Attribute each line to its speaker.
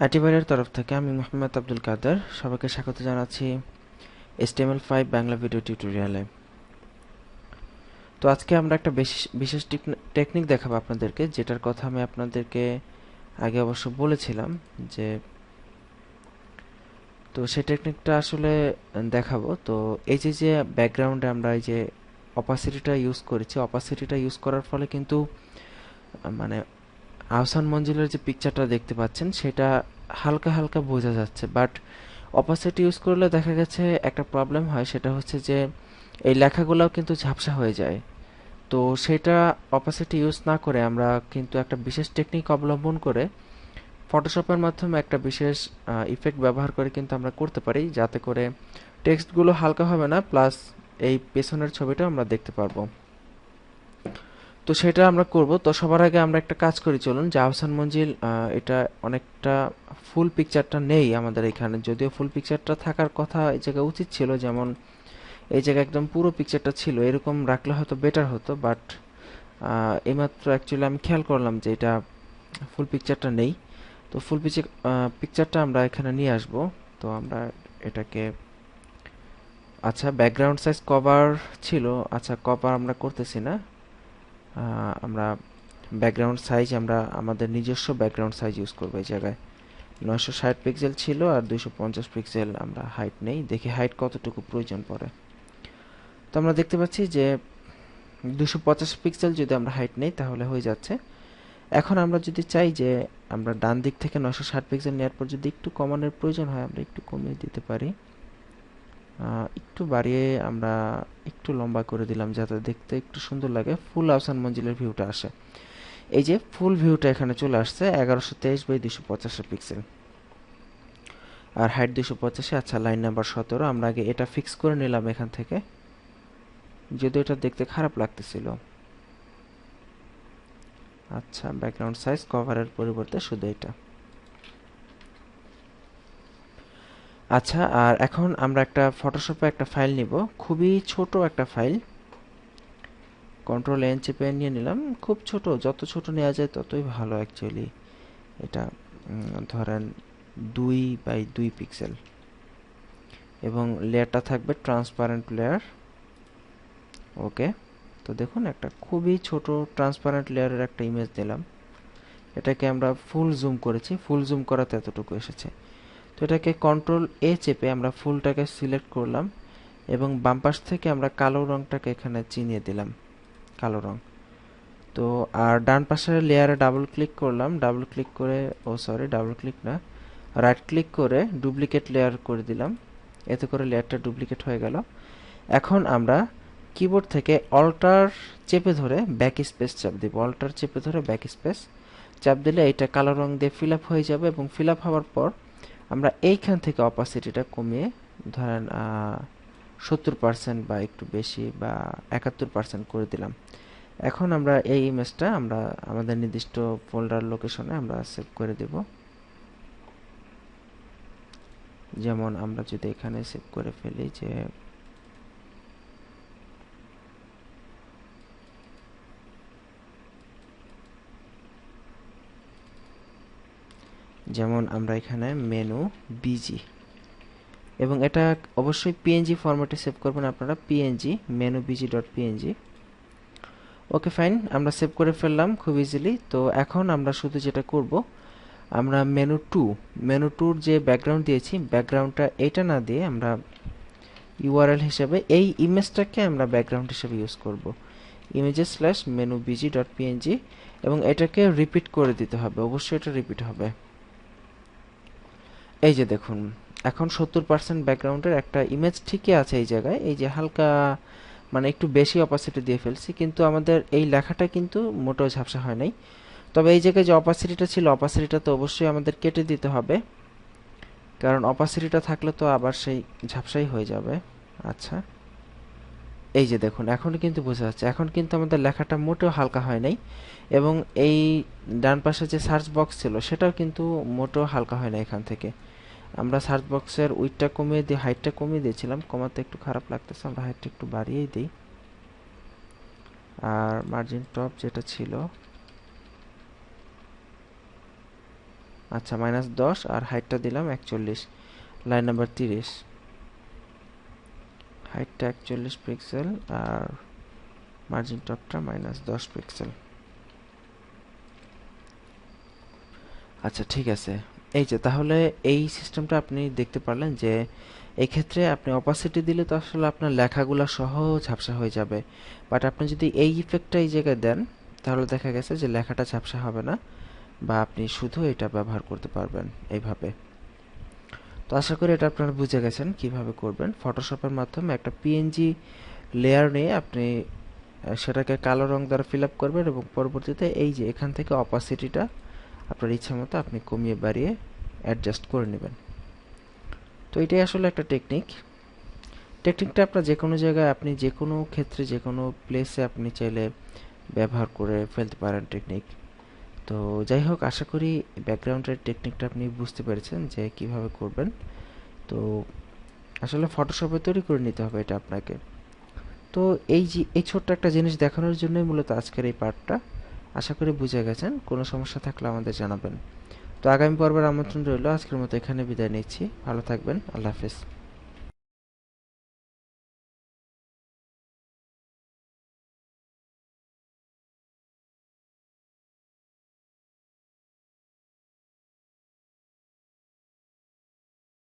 Speaker 1: আইটিবাইয়ের তরফ থেকে আমি মোহাম্মদ আব্দুল কাদের সবাইকে স্বাগত জানাচ্ছি HTML5 বাংলা ভিডিও টিউটোরিয়ালে। তো আজকে আমরা একটা বিশেষ টেকনিক দেখাবো আপনাদেরকে, যেটার কথা আমি আপনাদেরকে আগে অবশ্য বলেছিলাম যে তো সেই টেকনিকটা আসলে দেখাবো। তো এই যে ব্যাকগ্রাউন্ডে আমরা এই যে অপাসিটিটা ইউজ করার ফলে কিন্তু মানে আহসান মঞ্জিলের যে পিকচারটা দেখতে পাচ্ছেন সেটা হালকা হালকা বোঝা যাচ্ছে, বাট অপাসিটি ইউজ করলে দেখা গেছে একটা প্রবলেম হয়, সেটা হচ্ছে যে এই লেখাগুলোও কিন্তু ঝাপসা হয়ে যায়। তো সেটা অপাসিটি ইউজ না করে আমরা কিন্তু একটা বিশেষ টেকনিক অবলম্বন করে ফটোশপের মাধ্যমে একটা বিশেষ ইফেক্ট ব্যবহার করে কিন্তু আমরা করতে পারি, যাতে করে টেক্সটগুলো হালকা হবে না, প্লাস এই পেছনের ছবিটা আমরা দেখতে পারবো। তো সেটা আমরা করব। তো সবার আগে আমরা একটা কাজ করি, চলুন। যে আহসান মঞ্জিল এটা অনেকটা ফুল পিকচারটা নেই আমাদের এখানে, যদিও ফুল পিকচারটা থাকার কথা এই জায়গায় উচিত ছিল, যেমন এই জায়গায় একদম পুরো পিকচারটা ছিল, এরকম রাখলে হয়তো বেটার হতো, বাট এইমাত্র অ্যাকচুয়ালি আমি খেয়াল করলাম যে এটা ফুল পিকচারটা নেই। তো ফুল পিকচারটা আমরা এখানে নিয়ে আসব। তো আমরা এটাকে, আচ্ছা ব্যাকগ্রাউন্ড সাইজ কভার ছিল, আচ্ছা কভার আমরা করতেছি না। আমরা ব্যাকগ্রাউন্ড সাইজ আমরা আমাদের নিজস্ব ব্যাকগ্রাউন্ড সাইজ ইউজ করবো। এই জায়গায় 960 পিক্সেল ছিল আর 250 পিক্সেল আমরা হাইট নেই, দেখি হাইট কতটুকু প্রয়োজন পড়ে। তো আমরা দেখতে পাচ্ছি যে 250 পিক্সেল যদি আমরা হাইট নেই তাহলে হয়ে যাচ্ছে। এখন আমরা যদি চাই যে আমরা ডান দিক থেকে 960 পিক্সেল নেওয়ার পর যদি একটু কমানোর প্রয়োজন হয়, আমরা একটু কমিয়ে দিতে পারি। একটু বাড়িয়ে আমরা একটু লম্বা করে দিলাম, যাতে দেখতে একটু সুন্দর লাগে, ফুল আহসান মঞ্জিলের ভিউটা আসে। এই যে ফুল ভিউটা এখানে চলে আসছে 1123/285 পিক্সেল, আর হাইট 285। আচ্ছা লাইন নাম্বার 17 আমরা আগে এটা ফিক্স করে নিলাম এখান থেকে, যদিও এটা দেখতে খারাপ লাগতেছিল। আচ্ছা ব্যাকগ্রাউন্ড সাইজ কভারের পরিবর্তে শুধু এটা। আচ্ছা, আর এখন আমরা একটা ফটোশপে একটা ফাইল নিব, খুবই ছোট একটা ফাইল। কন্ট্রোল এন চেপে নিয়ে নিলাম, খুব ছোট, যত ছোট নেওয়া যায় ততই ভালো অ্যাকচুয়ালি। এটা ধরেন 2x2 পিক্সেল, এবং লেয়ারটা থাকবে ট্রান্সপারেন্ট লেয়ার। ওকে, তো দেখুন একটা খুবই ছোট ট্রান্সপারেন্ট লেয়ারের একটা ইমেজ দিলাম। এটাকে আমরা ফুল জুম করেছি, ফুল জুম করাতে এতটুকু এসেছে। তো এটাকে কন্ট্রোল এ চেপে আমরা ফুলটাকে সিলেক্ট করলাম, এবং বাম পাশ থেকে আমরা কালো রংটাকে এখানে চিনিয়ে দিলাম, কালো রং। তো আর ডান পাশের লেয়ারে ডাবল ক্লিক করলাম, ডাবল ক্লিক করে, ও সরি ডাবল ক্লিক না, রাইট ক্লিক করে ডুপ্লিকেট লেয়ার করে দিলাম, এতে করে লেয়ারটা ডুপ্লিকেট হয়ে গেল। এখন আমরা কিবোর্ড থেকে অল্টার চেপে ধরে ব্যাক স্পেস চাপ দিব, অল্টার চেপে ধরে ব্যাক স্পেস চাপ দিলে এটা কালো রং দিয়ে ফিল আপ হয়ে যাবে, এবং ফিল আপ হওয়ার পর আমরা এইখান থেকে অপাসিটিটা কমিয়ে ধরেন 70% বা একটু বেশি বা 71% করে দিলাম। এখন আমরা এই ইমেজটা আমরা আমাদের নির্দিষ্ট ফোল্ডার লোকেশনে আমরা সেভ করে দেব। যেমন আমরা যদি এখানে সেভ করে ফেলি, যে যেমন আমরা এখানে মেনু বিজি, এবং এটা অবশ্যই পিএনজি ফরম্যাটে সেভ করবেন আপনারা, PNG menu busy dot PNG. Okay fine, আমরা সেভ করে ফেললাম খুব ইজিলি। তো এখন আমরা শুধু যেটা করব, আমরা মেনু টুর যে ব্যাকগ্রাউন্ড দিয়েছি, ব্যাকগ্রাউন্ডটা এটা না দিয়ে আমরা ইউআরএল হিসেবে এই ইমেজটাকে আমরা ব্যাকগ্রাউন্ড হিসেবে ইউজ করব, images slash menu busy dot PNG, এবং এটাকে রিপিট করে দিতে হবে, অবশ্যই এটা রিপিট হবে। এই যে দেখুন, এখন 70% ব্যাকগ্রাউন্ডের একটা ইমেজ ঠিকই আছে এই জায়গায়, এই যে হালকা মানে একটু বেশি অপাসিটি দিয়ে ফেলছি, কিন্তু আমাদের এই লেখাটা কিন্তু মোটেও ঝাপসা হয় নাই। তবে এই জায়গায় যে অপাসিটিটা ছিল, অপাসিটিটা তো অবশ্যই আমাদের কেটে দিতে হবে, কারণ অপাসিটিটা থাকলে তো আবার সেই ঝাপসাই হয়ে যাবে। আচ্ছা, এই যে দেখুন এখন কিন্তু বোঝা যাচ্ছে, এখন কিন্তু আমাদের লেখাটা মোটেও হালকা হয় নাই, এবং এই ডান পাশে যে সার্চ বক্স ছিল সেটাও কিন্তু মোটেও হালকা হয় না। এখান থেকে আমরা সার্চ বক্সের উইডথটা কমিয়ে দিয়ে হাইটটা কমিয়ে দিয়েছিলাম, কমাতে একটু খারাপ লাগতেছে, আমরা হাইটটা একটু বাড়িয়েই দিই। আর মার্জিন টপ যেটা ছিল, আচ্ছা, -10 আর হাইটটা দিলাম 41, লাইন নাম্বার 30, হাইটটা 41 পিক্সেল আর মার্জিন টপটা -10 পিক্সেল। আচ্ছা, ঠিক আছে। এই যে তাহলে এই সিস্টেমটা আপনি দেখতে পারলেন যে এই ক্ষেত্রে আপনি অপাসিটি দিলে তো আসলে আপনার লেখাগুলো সহ ঝাপসা হয়ে যাবে, বাট আপনি যদি এই ইফেক্টটা এই জায়গায় দেন তাহলে দেখা গেছে যে লেখাটা ঝাপসা হবে না, বা আপনি শুধু এটা ব্যবহার করতে পারবেন এইভাবে। তো আশা করি এটা আপনারা বুঝে গেছেন কিভাবে করবেন। ফটোশপের মাধ্যমে একটা পিএনজি লেয়ার নিয়ে আপনি সেটাকে কালো রং দ্বারা ফিল আপ করবেন এবং পরবর্তীতে এই যে এখান থেকে অপাসিটিটা আপনার ইচ্ছা মতো আপনি কমিয়ে বাড়িয়ে অ্যাডজাস্ট করে নেবেন। তো এটাই আসলে একটা টেকনিকটা আপনার যে কোনো জায়গায়, আপনি যে কোনো ক্ষেত্রে, যে কোনো প্লেসে আপনি চাইলে ব্যবহার করে ফেলতে পারেন টেকনিক। তো যাই হোক, আশা করি ব্যাকগ্রাউন্ডের টেকনিকটা আপনি বুঝতে পেরেছেন যে কিভাবে করবেন। তো আসলে ফটোশপে তৈরি করে নিতে হবে এটা আপনাকে। তো এই যে এই ছোট্ট একটা জিনিস দেখানোর জন্যই মূলত আজকের এই পার্টটা। আশা করি বুঝে গেছেন। কোনো সমস্যা থাকলে আমাদের জানাবেন। তো আগামী পর্বের আমন্ত্রণ রইল। আজকের মতো এখানে বিদায় নিচ্ছি। ভালো থাকবেন। আল্লাহ হাফেজ।